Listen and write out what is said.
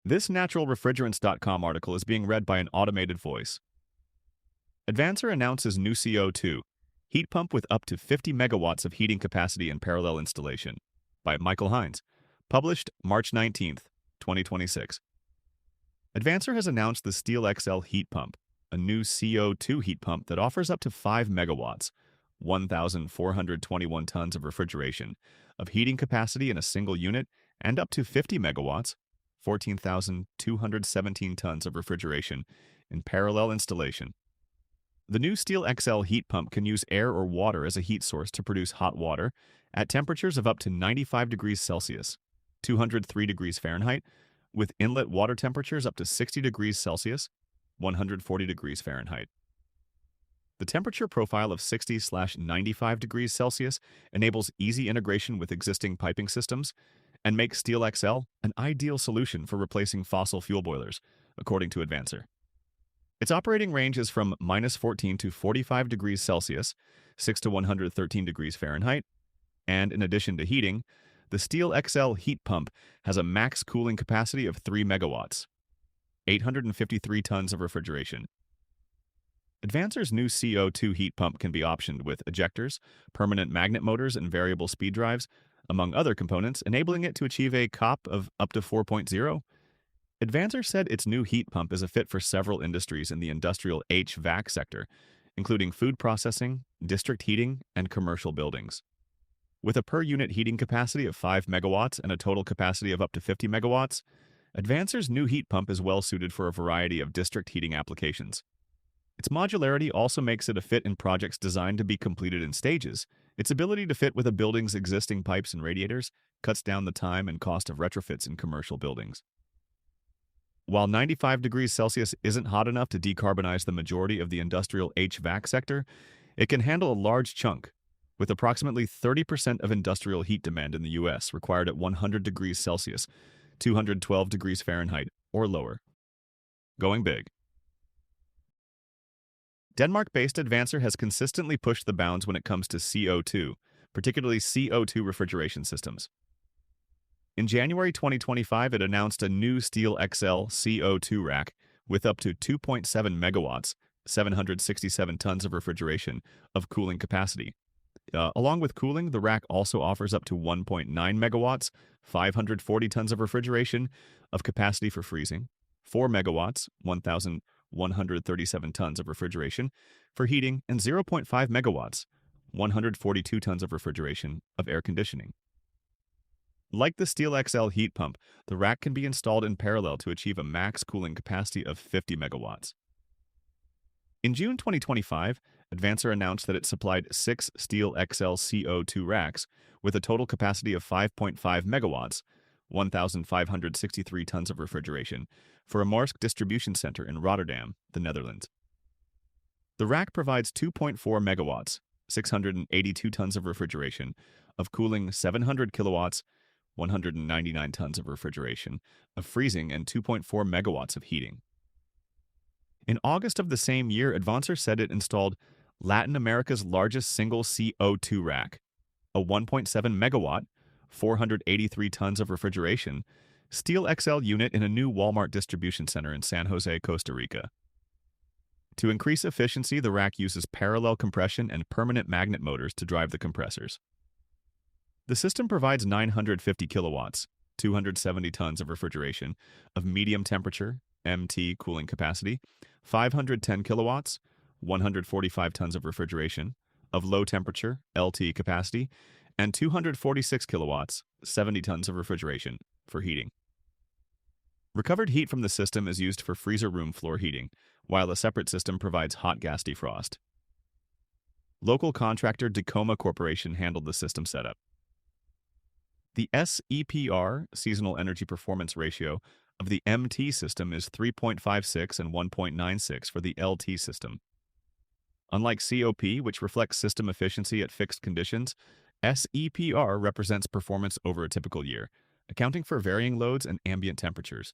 This naturalrefrigerants.com article is being read by an automated voice. Advansor announces new CO2 heat pump with up to 50 megawatts of heating capacity and parallel installation by Michael Hines. Published March 19th, 2026. Advansor has announced the Steel XL heat pump, a new CO2 heat pump that offers up to 5 megawatts, 1,421 tons of refrigeration, of heating capacity in a single unit, and up to 50 megawatts, 14,217 tons of refrigeration, in parallel installation. The new Steel XL heat pump can use air or water as a heat source to produce hot water at temperatures of up to 95 degrees Celsius, 203 degrees Fahrenheit, with inlet water temperatures up to 60 degrees Celsius, 140 degrees Fahrenheit. The temperature profile of 60/95 degrees Celsius enables easy integration with existing piping systems and makes Steel XL an ideal solution for replacing fossil fuel boilers, according to Advansor. Its operating range is from -14 to 45 degrees Celsius, 6 to 113 degrees Fahrenheit, and in addition to heating, the Steel XL heat pump has a max cooling capacity of 3 megawatts, 853 tons of refrigeration. Advansor's new CO2 heat pump can be optioned with ejectors, permanent magnet motors, and variable speed drives, among other components, enabling it to achieve a COP of up to 4.0. Advansor said its new heat pump is a fit for several industries in the industrial HVAC sector, including food processing, district heating, and commercial buildings. With a per-unit heating capacity of 5 megawatts and a total capacity of up to 50 megawatts, Advansor's new heat pump is well suited for a variety of district heating applications. Its modularity also makes it a fit in projects designed to be completed in stages. Its ability to fit with a building's existing pipes and radiators cuts down the time and cost of retrofits in commercial buildings. While 95 degrees Celsius isn't hot enough to decarbonize the majority of the industrial HVAC sector, it can handle a large chunk, with approximately 30% of industrial heat demand in the U.S. required at 100 degrees Celsius, 212 degrees Fahrenheit, or lower. Going big. Denmark-based Advansor has consistently pushed the bounds when it comes to CO2, particularly CO2 refrigeration systems. In January 2025, it announced a new Steel XL CO2 rack with up to 2.7 megawatts, 767 tons of refrigeration, of cooling capacity. Along with cooling, the rack also offers up to 1.9 megawatts, 540 tons of refrigeration, of capacity for freezing, 4 megawatts, 1,137 tons of refrigeration, for heating, and 0.5 megawatts, 142 tons of refrigeration, of air conditioning. Like the Steel XL heat pump, the rack can be installed in parallel to achieve a max cooling capacity of 50 megawatts. In June 2025, Advansor announced that it supplied 6 Steel XL CO2 racks with a total capacity of 5.5 megawatts, 1,563 tons of refrigeration, for a Maersk distribution center in Rotterdam, the Netherlands. The rack provides 2.4 megawatts, 682 tons of refrigeration, of cooling, 700 kilowatts, 199 tons of refrigeration, of freezing, and 2.4 megawatts of heating. In August of the same year, Advansor said it installed Latin America's largest single CO2 rack, a 1.7 megawatt, 483 tons of refrigeration, Steel XL unit in a new Walmart distribution center in San Jose, Costa Rica. To increase efficiency, the rack uses parallel compression and permanent magnet motors to drive the compressors. The system provides 950 kilowatts, 270 tons of refrigeration, of medium temperature, MT cooling capacity, 510 kilowatts, 145 tons of refrigeration, of low temperature, LT capacity, and 246 kilowatts, 70 tons of refrigeration, for heating. Recovered heat from the system is used for freezer room floor heating, while a separate system provides hot gas defrost. Local contractor Tacoma Corporation handled the system setup. The SEPR, Seasonal Energy Performance Ratio, of the MT system is 3.56 and 1.96 for the LT system. Unlike COP, which reflects system efficiency at fixed conditions, SEPR represents performance over a typical year, accounting for varying loads and ambient temperatures.